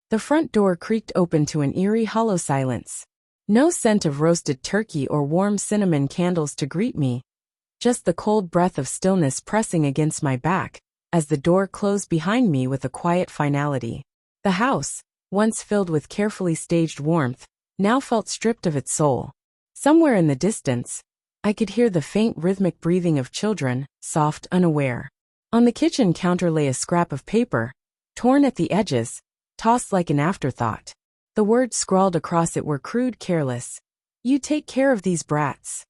The front door creaked open to an eerie hollow silence. No scent of roasted turkey or warm cinnamon candles to greet me. Just the cold breath of stillness pressing against my back, as the door closed behind me with a quiet finality. The house, once filled with carefully staged warmth, now felt stripped of its soul. Somewhere in the distance, I could hear the faint rhythmic breathing of children, soft, unaware. On the kitchen counter lay a scrap of paper, torn at the edges, tossed like an afterthought. The words scrawled across it were crude, careless. "You take care of these brats."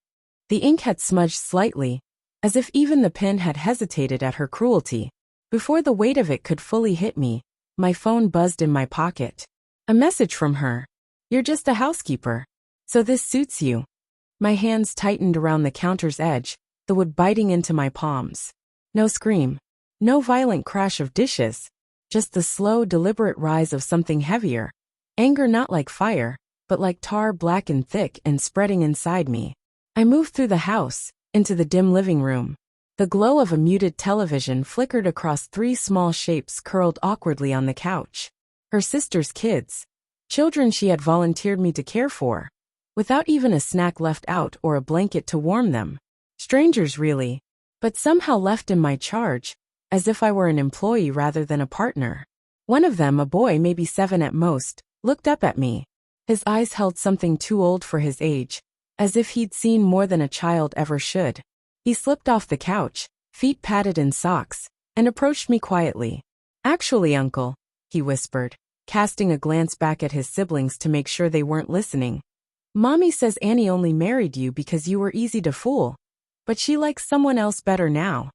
The ink had smudged slightly, as if even the pen had hesitated at her cruelty. Before the weight of it could fully hit me, my phone buzzed in my pocket. A message from her. "You're just a housekeeper. So this suits you." My hands tightened around the counter's edge, the wood biting into my palms. No scream. No violent crash of dishes. Just the slow, deliberate rise of something heavier. Anger not like fire, but like tar, black and thick and spreading inside me. I moved through the house, into the dim living room. The glow of a muted television flickered across three small shapes curled awkwardly on the couch. Her sister's kids. Children she had volunteered me to care for, without even a snack left out or a blanket to warm them. Strangers really, but somehow left in my charge, as if I were an employee rather than a partner. One of them, a boy maybe 7 at most, looked up at me. His eyes held something too old for his age, as if he'd seen more than a child ever should. He slipped off the couch, feet padded in socks, and approached me quietly. "Actually, Uncle," he whispered, casting a glance back at his siblings to make sure they weren't listening. "Mommy says Annie only married you because you were easy to fool, but she likes someone else better now."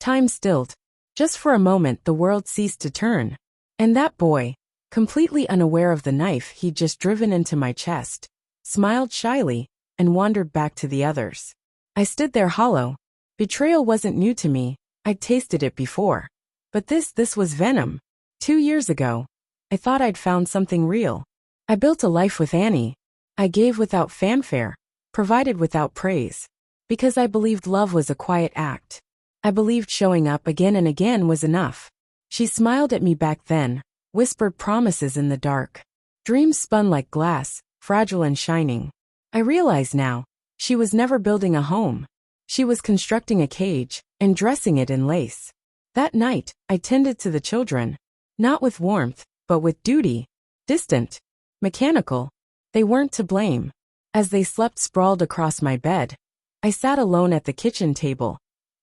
Time stilled. Just for a moment the world ceased to turn. And that boy, completely unaware of the knife he'd just driven into my chest, smiled shyly and wandered back to the others. I stood there hollow. Betrayal wasn't new to me, I'd tasted it before. But this was venom. 2 years ago, I thought I'd found something real. I built a life with Annie. I gave without fanfare, provided without praise. Because I believed love was a quiet act. I believed showing up again and again was enough. She smiled at me back then, whispered promises in the dark. Dreams spun like glass, fragile and shining. I realize now, she was never building a home. She was constructing a cage, and dressing it in lace. That night, I tended to the children. Not with warmth, but with duty. Distant. Mechanical. They weren't to blame. As they slept sprawled across my bed, I sat alone at the kitchen table,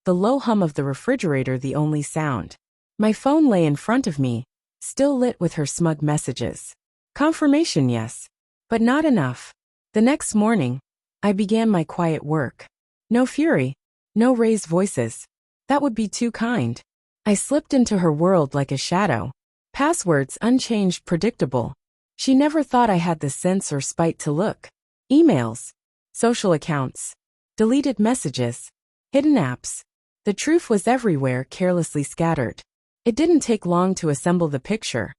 the low hum of the refrigerator the only sound. My phone lay in front of me, still lit with her smug messages. Confirmation, yes. But not enough. The next morning, I began my quiet work. No fury. No raised voices. That would be too kind. I slipped into her world like a shadow. Passwords unchanged, predictable. She never thought I had the sense or spite to look. Emails. Social accounts. Deleted messages. Hidden apps. The truth was everywhere, carelessly scattered. It didn't take long to assemble the picture.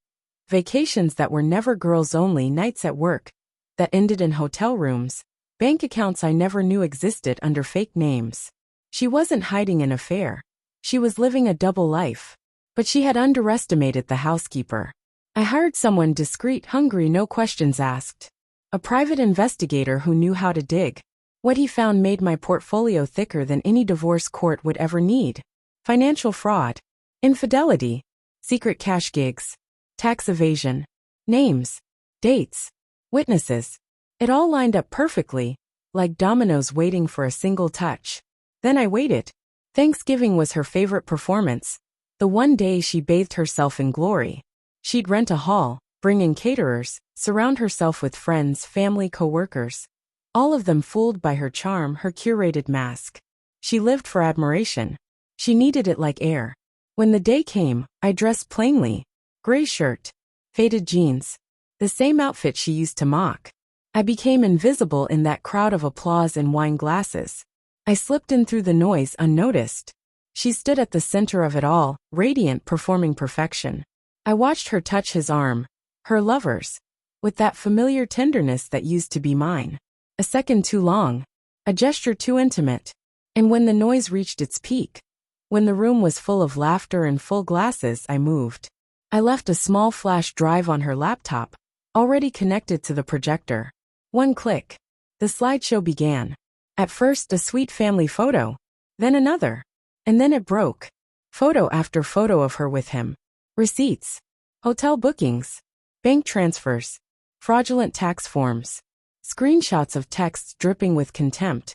Vacations that were never girls-only nights at work, that ended in hotel rooms, bank accounts I never knew existed under fake names. She wasn't hiding an affair. She was living a double life. But she had underestimated the housekeeper. I hired someone discreet, hungry, no questions asked. A private investigator who knew how to dig. What he found made my portfolio thicker than any divorce court would ever need. Financial fraud. Infidelity. Secret cash gigs. Tax evasion. Names. Dates. Witnesses. It all lined up perfectly, like dominoes waiting for a single touch. Then I waited. Thanksgiving was her favorite performance. The one day she bathed herself in glory. She'd rent a hall, bring in caterers, surround herself with friends, family, co-workers. All of them fooled by her charm, her curated mask. She lived for admiration. She needed it like air. When the day came, I dressed plainly. Gray shirt. Faded jeans. The same outfit she used to mock. I became invisible in that crowd of applause and wine glasses. I slipped in through the noise unnoticed. She stood at the center of it all, radiant, performing perfection. I watched her touch his arm, her lover's, with that familiar tenderness that used to be mine. A second too long, a gesture too intimate. And when the noise reached its peak, when the room was full of laughter and full glasses, I moved. I left a small flash drive on her laptop, already connected to the projector. One click. The slideshow began. At first a sweet family photo, then another. And then it broke. Photo after photo of her with him. Receipts. Hotel bookings. Bank transfers. Fraudulent tax forms. Screenshots of texts dripping with contempt.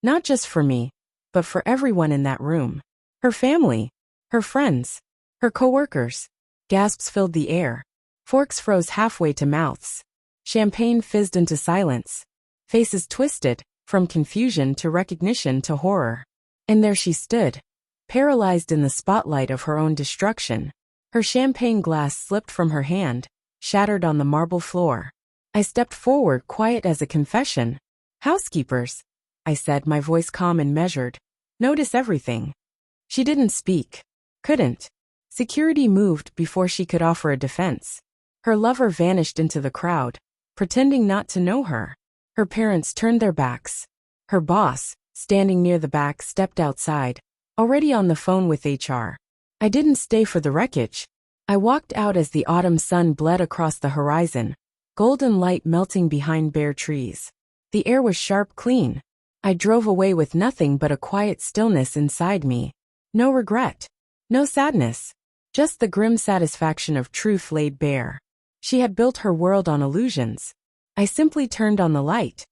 Not just for me, but for everyone in that room. Her family. Her friends. Her coworkers. Gasps filled the air. Forks froze halfway to mouths. Champagne fizzed into silence. Faces twisted, from confusion to recognition to horror. And there she stood, paralyzed in the spotlight of her own destruction. Her champagne glass slipped from her hand, shattered on the marble floor. I stepped forward, quiet as a confession. "Housekeepers," I said, my voice calm and measured. "Notice everything." She didn't speak. Couldn't. Security moved before she could offer a defense. Her lover vanished into the crowd, pretending not to know her. Her parents turned their backs. Her boss, standing near the back, stepped outside, already on the phone with HR. I didn't stay for the wreckage. I walked out as the autumn sun bled across the horizon, golden light melting behind bare trees. The air was sharp, clean. I drove away with nothing but a quiet stillness inside me. No regret. No sadness. Just the grim satisfaction of truth laid bare. She had built her world on illusions. I simply turned on the light.